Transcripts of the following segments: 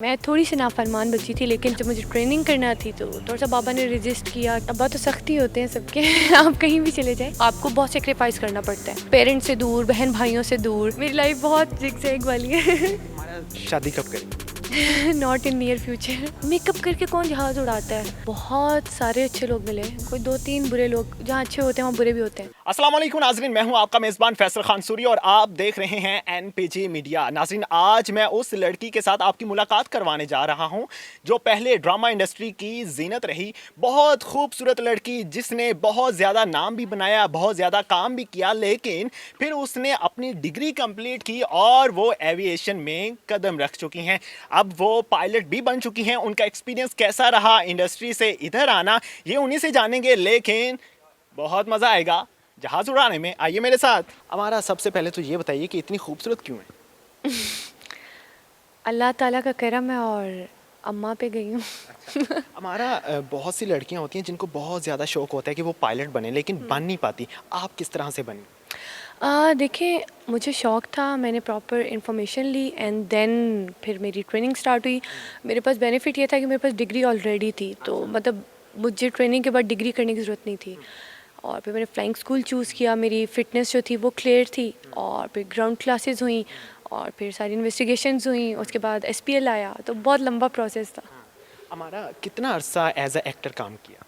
मैं थोड़ी सी नाफरमान बच्ची थी, लेकिन जब मुझे ट्रेनिंग करना थी तो थोड़ा सा बाबा ने रेजिस्ट किया। अब्बा तो सख्ती होते हैं सबके आप कहीं भी चले जाए आपको बहुत सेक्रीफाइस करना पड़ता है, पेरेंट्स से दूर, बहन भाइयों से दूर। मेरी लाइफ बहुत जिगजैग वाली है। शादी कब करें? Not in near future. Makeup करके कौन जहाज उड़ाता है? बहुत सारे अच्छे लोग मिले, कोई 2-3 बुरे लोग। जहाँ अच्छे होते हैं वहाँ बुरे भी होते हैं। अस्सलाम वालेकुम नाजरीन, मैं हूं आपका मेज़बान फैसल खान सूरी और आप देख रहे हैं एनपीजी मीडिया। नाजरीन, आज मैं उस लड़की के साथ आपकी मुलाकात करवाने जा रहा हूं जो पहले ड्रामा इंडस्ट्री की जीनत रही। बहुत खूबसूरत लड़की जिसने बहुत ज़्यादा नाम भी बनाया, बहुत ज़्यादा काम भी किया, लेकिन फिर उसने अपनी डिग्री कंप्लीट की और वो एविएशन में कदम रख चुकी हैं। अब वो पायलट भी बन चुकी हैं। उनका एक्सपीरियंस कैसा रहा इंडस्ट्री से इधर आना, ये उन्हीं से जानेंगे, लेकिन बहुत मज़ा आएगा जहाज उड़ाने में। आइए मेरे साथ। हमारा सबसे पहले तो ये बताइए कि इतनी खूबसूरत क्यों है? अल्लाह ताला का करम है और अम्मा पे गई हूँ। हमारा बहुत सी लड़कियां होती हैं जिनको बहुत ज़्यादा शौक होता है कि वो पायलट बने, लेकिन बन नहीं पाती। आप किस तरह से बनी? देखिए, मुझे शौक़ था, मैंने प्रॉपर इन्फॉर्मेशन ली एंड देन फिर मेरी ट्रेनिंग स्टार्ट हुई। मेरे पास बेनिफिट ये था कि मेरे पास डिग्री ऑलरेडी थी, तो मतलब मुझे ट्रेनिंग के बाद डिग्री करने की ज़रूरत नहीं थी। और फिर मैंने फ्लाइंग स्कूल चूज़ किया, मेरी फ़िटनेस जो थी वो क्लियर थी। और फिर ग्राउंड क्लासेस हुई और फिर सारी इन्वेस्टिगेशंस हुई, उसके बाद SPL आया, तो बहुत लंबा प्रोसेस था। हमारा कितना अरसा एज अ एक्टर काम किया?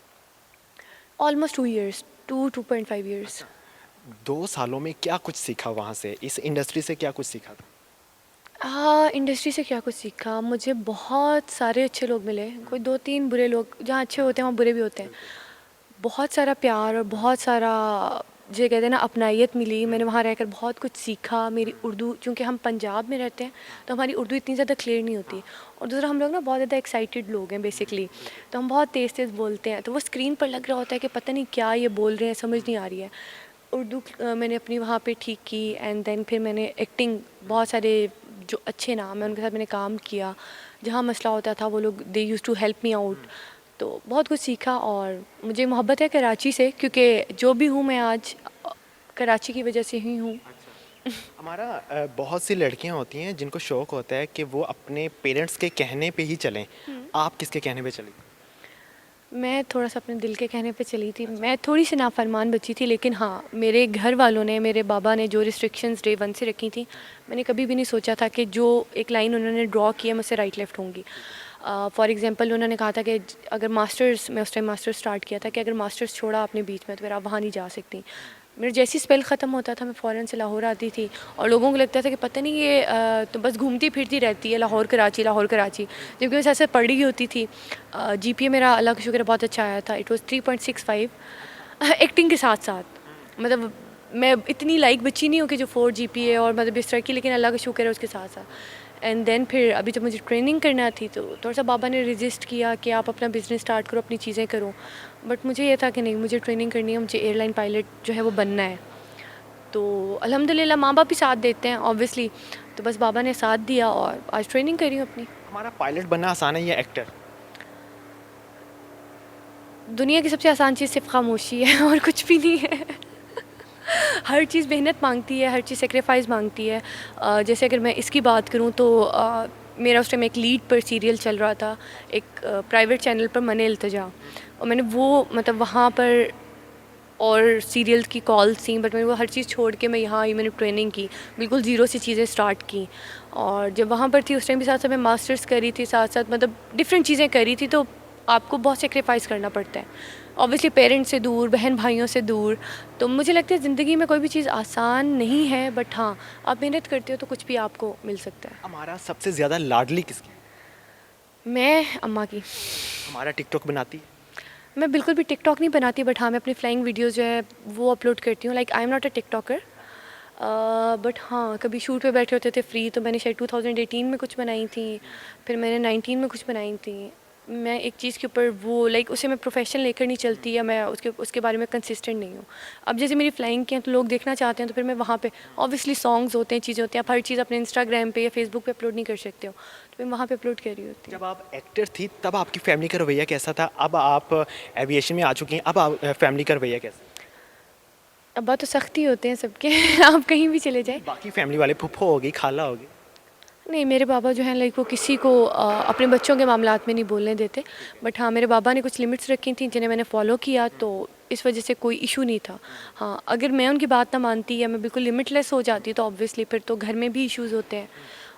Almost 2 years, 2.5 years. 2 सालों में क्या कुछ सीखा वहाँ से, इस इंडस्ट्री से क्या कुछ सीखा था? इंडस्ट्री से क्या कुछ सीखा, मुझे बहुत सारे अच्छे लोग मिले, कोई 2-3 बुरे लोग। जहाँ अच्छे होते हैं वहाँ बुरे भी होते हैं। बहुत सारा प्यार और बहुत सारा जो कहते हैं ना अपनाइत मिली। मैंने वहाँ रहकर बहुत कुछ सीखा। मेरी उर्दू, चूँकि हम पंजाब में रहते हैं तो हमारी उर्दू इतनी ज़्यादा क्लियर नहीं होती। और दूसरा, हम लोग ना बहुत ज़्यादा एक्साइटेड लोग हैं बेसिकली, तो हम बहुत तेज़ तेज़ बोलते हैं, तो वो स्क्रीन पर लग रहा होता है कि पता नहीं क्या ये बोल रहे हैं, समझ नहीं आ रही है। उर्दू मैंने अपनी वहाँ पे ठीक की एंड देन फिर मैंने एक्टिंग, बहुत सारे जो अच्छे नाम हैं उनके साथ मैंने काम किया। जहाँ मसला होता था वो लोग they used to help me out. तो बहुत कुछ सीखा और मुझे मोहब्बत है कराची से, क्योंकि जो भी हूँ मैं आज कराची की वजह से ही हूँ। हमारा बहुत सी लड़कियां होती हैं जिनको शौक होता है कि वो अपने पेरेंट्स के कहने पे ही चलें। आप किसके कहने पे चली? मैं थोड़ा सा अपने दिल के कहने पे चली थी। मैं थोड़ी सी नाफरमान बच्ची थी, लेकिन हाँ, मेरे घर वालों ने, मेरे बाबा ने जो रिस्ट्रिक्शंस डे 1 से रखी थी, मैंने कभी भी नहीं सोचा था कि जो एक लाइन उन्होंने ड्रॉ की है मैं उससे राइट लेफ़्ट होंगी। फॉर एग्जांपल उन्होंने कहा था कि अगर मास्टर्स, मैं उस टाइम मास्टर्स स्टार्ट किया था, कि अगर मास्टर्स छोड़ा आपने बीच में तो फिर आप वहाँ नहीं जा सकती। मेरा जैसे ही स्पेल ख़त्म होता था मैं फ़ौरन से लाहौर आती थी और लोगों को लगता था कि पता नहीं ये तो बस घूमती फिरती रहती है, लाहौर कराची लाहौर कराची। जबकि मैं साथ साथ पढ़ रही होती थी। GPA मेरा अल्लाह का शुक्र है बहुत अच्छा आया था, इट वाज़ 3.65। एक्टिंग के साथ साथ मतलब मैं इतनी लाइक बच्ची नहीं हूँ कि जो 4 GPA और मतलब इस तरह की, लेकिन अल्लाह का शुक्र है उसके साथ साथ। एंड देन फिर अभी जब मुझे ट्रेनिंग करना थी तो थोड़ा सा बाबा ने रेजिस्ट किया कि आप अपना बिज़नेस स्टार्ट करो, अपनी चीज़ें करो। बट मुझे ये था कि नहीं, मुझे ट्रेनिंग करनी है, मुझे एयरलाइन पायलट जो है वो बनना है। तो अल्हम्दुलिल्लाह माँ बाप भी साथ देते हैं ऑब्वियसली, तो बस बाबा ने साथ दिया और आज ट्रेनिंग कर रही हूँ अपनी। हमारा पायलट बनना आसान है या एक्टर? दुनिया की सबसे आसान चीज़ सिर्फ खामोशी है और कुछ भी नहीं है। हर चीज़ मेहनत मांगती है, हर चीज़ सेक्रीफाइस मांगती है। जैसे अगर मैं इसकी बात करूँ तो मेरा उस टाइम एक लीड पर सीरियल चल रहा था, एक प्राइवेट चैनल पर, मने इल्तिजा। और मैंने वो मतलब वहाँ पर और सीरियल की कॉल्स थी, बट मैंने वो हर चीज़ छोड़ के मैं यहाँ आई, मैंने ट्रेनिंग की, बिल्कुल ज़ीरो से चीज़ें स्टार्ट की। और जब वहाँ पर थी उस टाइम भी साथ साथ मैं मास्टर्स करी थी, साथ साथ मतलब डिफरेंट चीज़ें करी थी। तो आपको बहुत सेक्रीफाइस करना पड़ता है, ऑब्वियसली पेरेंट्स से दूर, बहन भाइयों से दूर। तो मुझे लगता है ज़िंदगी में कोई भी चीज़ आसान नहीं है, बट हाँ, आप मेहनत करते हो तो कुछ भी आपको मिल सकता है। हमारा सबसे ज़्यादा लाडली किसकी? मैं अम्मा की। हमारा टिकटॉक बनाती है? मैं बिल्कुल भी टिकटॉक नहीं बनाती, बट हाँ, मैं अपनी फ्लाइंग वीडियोज़ जो है वो अपलोड करती हूँ। Like I am not a TikToker, but हाँ, कभी शूट पे बैठे होते थे फ्री तो मैंने शायद 2018 में कुछ बनाई थी, फिर मैंने 19 में कुछ बनाई थी। मैं एक चीज़ के ऊपर वो लाइक उसे मैं प्रोफेशन लेकर नहीं चलती, या मैं उसके बारे में कंसिस्टेंट नहीं हूँ। अब जैसे मेरी फ्लाइंग की हैं तो लोग देखना चाहते हैं, तो फिर मैं वहाँ पे ऑब्वियसली सॉन्ग्स होते हैं, चीज़ें होती हैं, आप हर चीज़ अपने इंस्टाग्राम पे या फेसबुक पे अपलोड नहीं कर सकते हो, तो मैं वहाँ पे अपलोड कर रही होती हूँ। जब आप एक्टर थी तब आपकी फैमिली का रवैया कैसा था? अब आप एविएशन में आ चुकी हैं, अब आप फैमिली का रवैया कैसा? अब्बा तो सख्ती होते हैं सबके। आप कहीं भी चले जाए। बाकी फैमिली वाले, फूफो होगी, खाला होगी। नहीं, मेरे पापा जो हैं लाइक वो किसी को अपने बच्चों के मामलात में नहीं बोलने देते। बट हाँ, मेरे बाबा ने कुछ लिमिट्स रखी थी जिन्हें मैंने फ़ॉलो किया, तो इस वजह से कोई इशू नहीं था। हाँ, अगर मैं उनकी बात ना मानती या मैं बिल्कुल लिमिटलेस हो जाती तो ऑब्वियसली फिर तो घर में भी इश्यूज़ होते हैं।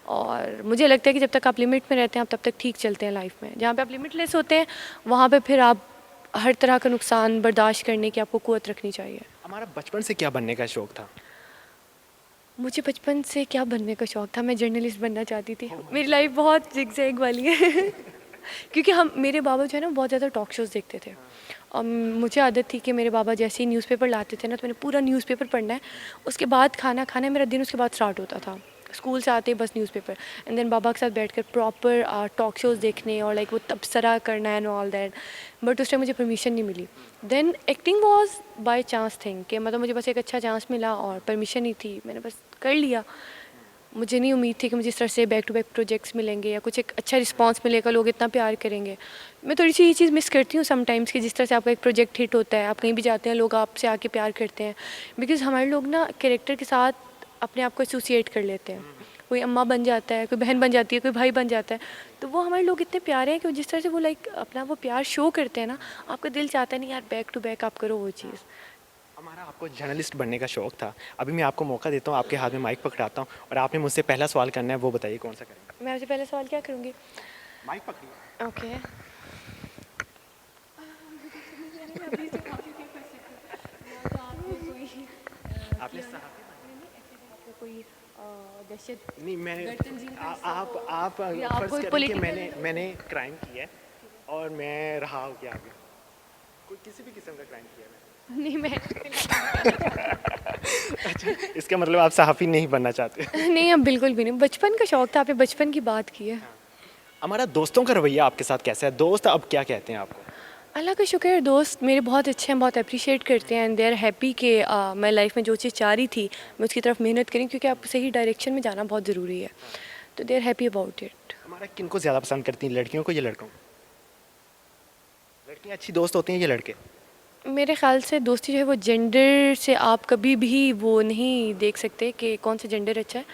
और मुझे लगता है कि जब तक आप लिमिट में रहते हैं आप तब तक ठीक चलते हैं लाइफ में। जहाँ पे आप लिमिटलेस होते हैं वहाँ पे फिर आप हर तरह का नुकसान बर्दाश्त करने की आपको क़ुव्वत रखनी चाहिए। हमारा बचपन से क्या बनने का शौक था? मुझे बचपन से क्या बनने का शौक़ था, मैं जर्नलिस्ट बनना चाहती थी। मेरी लाइफ बहुत ज़िगज़ैग वाली है क्योंकि हम मेरे बाबा जो है ना बहुत ज़्यादा टॉक शोज़ देखते थे। और मुझे आदत थी कि मेरे बाबा जैसे ही न्यूज़पेपर लाते थे ना तो मैंने पूरा न्यूज़पेपर पढ़ना है। उसके बाद खाना खाना है, मेरा दिन उसके बाद स्टार्ट होता था। स्कूल से आते ही बस न्यूज़पेपर एंड देन बाबा के साथ बैठकर प्रॉपर टॉक शोज़ देखने और लाइक वो तबसरा करना एंड ऑल दैट। बट उस टाइम मुझे परमिशन नहीं मिली। Then acting was by chance thing कि मतलब मुझे बस एक अच्छा चांस मिला और परमिशन ही थी, मैंने बस कर लिया। मुझे नहीं उम्मीद थी कि मुझे इस तरह से बैक टू बैक प्रोजेक्ट्स मिलेंगे या कुछ एक अच्छा रिस्पांस मिलेगा, लोग इतना प्यार करेंगे। मैं थोड़ी सी ये चीज़ मिस करती हूँ समटाइम्स कि जिस तरह से आपका एक प्रोजेक्ट हिट होता है, आप कहीं भी जाते हैं लोग आपसे आके प्यार करते हैं। बिकॉज़ हमारे लोग ना कैरेक्टर के साथ अपने आप को एसोसिएट कर लेते हैं। कोई अम्मा बन जाता है, कोई बहन बन जाती है, कोई भाई बन जाता है। तो वो हमारे लोग इतने प्यारे हैं कि जिस तरह से वो लाइक अपना वो प्यार शो करते हैं ना, आपका दिल चाहता है नहीं यार बैक टू बैक आप करो वो चीज़। हमारा आपको जर्नलिस्ट बनने का शौक था। अभी मैं आपको मौका देता हूँ, आपके हाथ में माइक पकड़ाता हूँ और आपने मुझसे पहला सवाल करना है, वो बताइए कौन सा करेंगे? मैं आपसे पहले सवाल क्या करूँगी? माइक पकड़िए। ओके। आपने सहा कोई दहशत नहीं, मैं गर्दन जीन का हिस्सा आप या आप फर्ज कोई करें कि पॉलिटिकल मैंने क्राइम किया है और मैं रहा हो गया, आगे कोई किसी भी किस्म का क्राइम किया है नहीं मैं अच्छा, इसका मतलब आप सहाफ़ी नहीं बनना चाहते? नहीं, अब बिल्कुल भी नहीं। बचपन का शौक था, आपने बचपन की बात की है। हमारा दोस्तों का रवैया आपके साथ कैसा है? दोस्त अब क्या कहते हैं आपको? अल्लाह का शुक्र है, दोस्त मेरे बहुत अच्छे हैं, बहुत अप्रिशिएट करते हैं एंड दे आर हैप्पी कि मैं लाइफ में जो चीज़ चाह रही थी मैं उसकी तरफ मेहनत करूँ, क्योंकि आपको सही डायरेक्शन में जाना बहुत ज़रूरी है। तो they are happy about it. हमारा किनको ज़्यादा पसंद करती हैं, लड़कियों को या लड़कों को? लड़कियाँ अच्छी दोस्त होती हैं या लड़के? मेरे ख़्याल से दोस्ती जो है वो जेंडर से आप कभी भी वो नहीं देख सकते कि कौन सा जेंडर अच्छा है।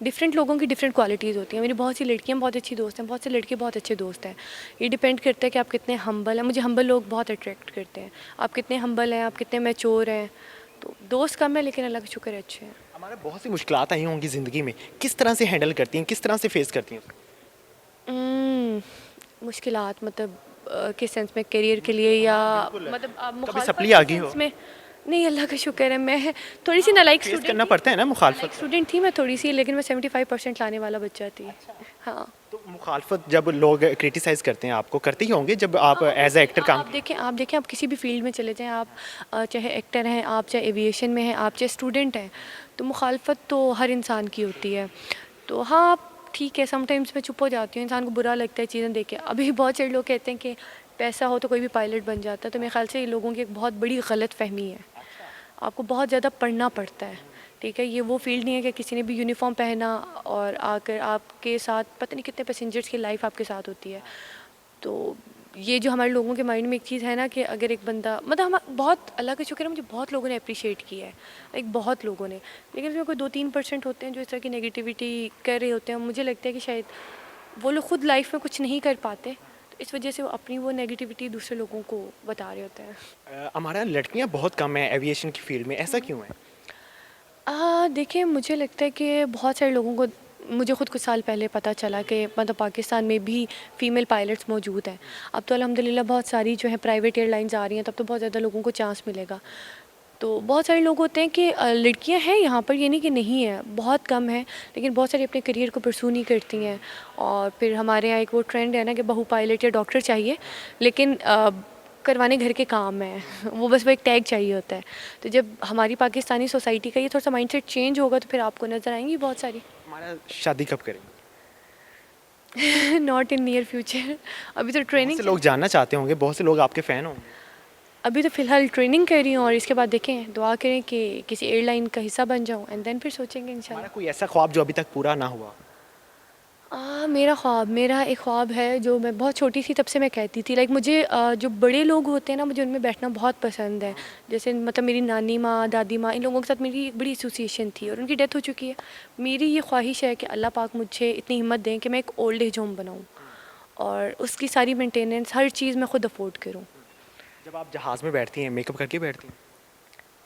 डिफरेंट लोगों की डिफरेंट क्वालिटीज़ होती हैं। मेरी बहुत सी लड़कियां बहुत अच्छी दोस्त हैं, बहुत से लड़के बहुत अच्छे दोस्त हैं। ये डिपेंड करता है कि आप कितने हम्बल हैं। मुझे हम्बल लोग बहुत अट्रैक्ट करते हैं। आप कितने हम्बल हैं, आप कितने मैच्योर हैं। तो दोस्त कम है लेकिन अल्लाह का शुक्र है अच्छे हैं। हमारा बहुत सी मुश्किलात आई होंगी ज़िंदगी में, किस तरह से हैंडल करती हैं, किस तरह से फेस करती हैं? मुश्किलात मतलब किस सेंस में, करियर के लिए या मतलब आप कभी मुखालफत सपली के आ गई सेंस हो? में? नहीं, अल्लाह का शुक्र है मैं थोड़ी सी नालायक फेस स्टूडेंट करना थी। पड़ता है ना मुखालफत? स्टूडेंट थी मैं थोड़ी सी, लेकिन मैं 75% लाने वाला बच्चा थी। हाँ। तो मुखालफत जब लोग क्रिटिसाइज़ करते हैं, आपको करते ही होंगे जब आप एज ए एक्टर काम आप देखें आप किसी भी फील्ड में चले जाएं, आप चाहे एक्टर हैं, आप चाहे एविएशन में हैं, आप चाहे स्टूडेंट हैं, तो मुखालफत तो हर इंसान की होती है। तो हाँ, ठीक है, समटाइम्स मैं चुप हो जाती हूँ, इंसान को बुरा लगता है चीज़ें देख के। अभी बहुत सारे लोग कहते हैं कि पैसा हो तो कोई भी पायलट बन जाता है, तो मेरे ख्याल से ये लोगों की एक बहुत बड़ी गलत फहमी है। आपको बहुत ज़्यादा पढ़ना पड़ता है, ठीक है? ये वो फील्ड नहीं है कि किसी ने भी यूनिफॉर्म पहना और आकर आपके साथ पता नहीं कितने पैसेंजर्स की लाइफ आपके साथ होती है। तो ये जो हमारे लोगों के माइंड में एक चीज़ है ना कि अगर एक बंदा मतलब हम बहुत अल्लाह का शुक्र है, मुझे बहुत लोगों ने अप्रिशिएट किया है, लाइक बहुत लोगों ने। लेकिन इसमें कोई 2-3% होते हैं जो इस तरह की नेगेटिविटी कर रहे होते हैं। मुझे लगता है कि शायद वो लोग खुद लाइफ में कुछ नहीं कर पाते, तो इस वजह से वो अपनी वो नेगेटिविटी दूसरे लोगों को बता रहे होते हैं। हमारा लड़कियां बहुत कम है एविएशन की फील्ड में, ऐसा क्यों है? देखिए, मुझे लगता है कि बहुत सारे लोगों को, मुझे ख़ुद कुछ साल पहले पता चला कि मतलब पाकिस्तान में भी फ़ीमेल पायलट्स मौजूद हैं। अब तो अल्हम्दुलिल्लाह बहुत सारी जो है प्राइवेट एयरलाइंस आ रही हैं, तब तो बहुत ज़्यादा लोगों को चांस मिलेगा। तो बहुत सारे लोग होते हैं कि लड़कियां हैं यहाँ पर, ये नहीं कि नहीं है, बहुत कम है, लेकिन बहुत सारी अपने करियर को परसू नहीं करती हैं। और फिर हमारे यहाँ एक वो ट्रेंड है ना कि बहू पायलट या डॉक्टर चाहिए, लेकिन करवाने घर के काम है वो बस वो एक टैग चाहिए होता है। तो जब हमारी पाकिस्तानी सोसाइटी का ये थोड़ा सा माइंडसेट चेंज होगा तो फिर आपको नज़र आएंगी बहुत सारी। हमारा शादी कब करेंगे? नॉट इन नियर फ्यूचर, अभी तो बहुत ट्रेनिंग, से लोग जानना चाहते होंगे, बहुत से लोग आपके फ़ैन होंगे। अभी तो फ़िलहाल ट्रेनिंग कर रही हूँ और इसके बाद देखें, दुआ करें कि किसी एयरलाइन का हिस्सा बन जाऊँ एंड देन फिर सोचेंगे इंशाल्लाह। हमारा कोई ऐसा ख्वाब जो अभी तक पूरा ना हुआ? मेरा एक ख्वाब है जो मैं बहुत छोटी थी तब से मैं कहती थी, लाइक मुझे जो बड़े लोग होते हैं ना, मुझे उनमें बैठना बहुत पसंद है। जैसे मतलब मेरी नानी माँ, दादी माँ, इन लोगों के साथ मेरी एक बड़ी एसोसिएशन थी और उनकी डेथ हो चुकी है। मेरी ये ख्वाहिश है कि अल्लाह पाक मुझे इतनी हिम्मत दें कि मैं एक ओल्ड एज होम बनाऊँ और उसकी सारी मेंटेनेंस, हर चीज़ मैं खुद अफोर्ड करूँ। जब आप जहाज़ में बैठती हैं मेकअप करके बैठती हैं?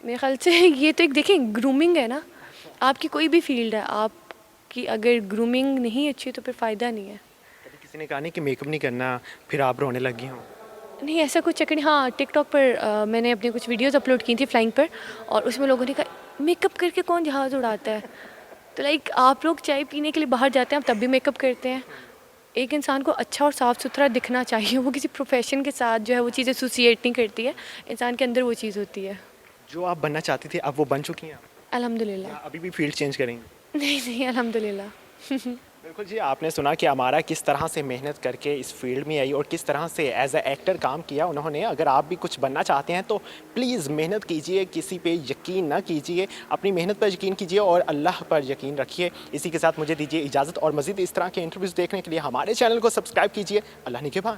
मेरे ख्याल से ये तो एक देखें ग्रूमिंग है ना, आपकी कोई भी फील्ड है, आपकी अगर ग्रूमिंग नहीं अच्छी तो फिर फ़ायदा नहीं है। कभी किसी ने कहा नहीं कि मेकअप नहीं करना फिर आप रोने लगी हों? नहीं, ऐसा कुछ चक्कर नहीं। हाँ, टिकटॉक पर मैंने अपनी कुछ वीडियोज़ अपलोड की थी फ्लाइंग पर, और उसमें लोगों ने कहा मेकअप करके कौन जहाज़ उड़ाता है? तो लाइक आप लोग चाय पीने के लिए बाहर जाते हैं, आप तब भी मेकअप करते हैं। एक इंसान को अच्छा और साफ़-सुथरा दिखना चाहिए, वो किसी प्रोफ़ेशन के साथ जो है वो चीज़ एसोसिएट नहीं करती है, इंसान के अंदर वो चीज़ होती है। जो आप बनना चाहती थी अब वो बन चुकी हैं आप? या अल्हम्दुलिल्लाह। अभी भी फील्ड चेंज करेंगी? नहीं, नहीं, अल्हम्दुलिल्लाह। बिल्कुल जी, आपने सुना कि अमारा किस तरह से मेहनत करके इस फील्ड में आई और किस तरह से एज अ एक्टर काम किया उन्होंने। अगर आप भी कुछ बनना चाहते हैं तो प्लीज़ मेहनत कीजिए, किसी पे यकीन ना कीजिए, अपनी मेहनत पर यकीन कीजिए और अल्लाह पर यकीन रखिए। इसी के साथ मुझे दीजिए इजाज़त और मज़ीद इस तरह के इंटरव्यूज़ देखने के लिए हमारे चैनल को सब्सक्राइब कीजिए। अल्लाह निगहबान।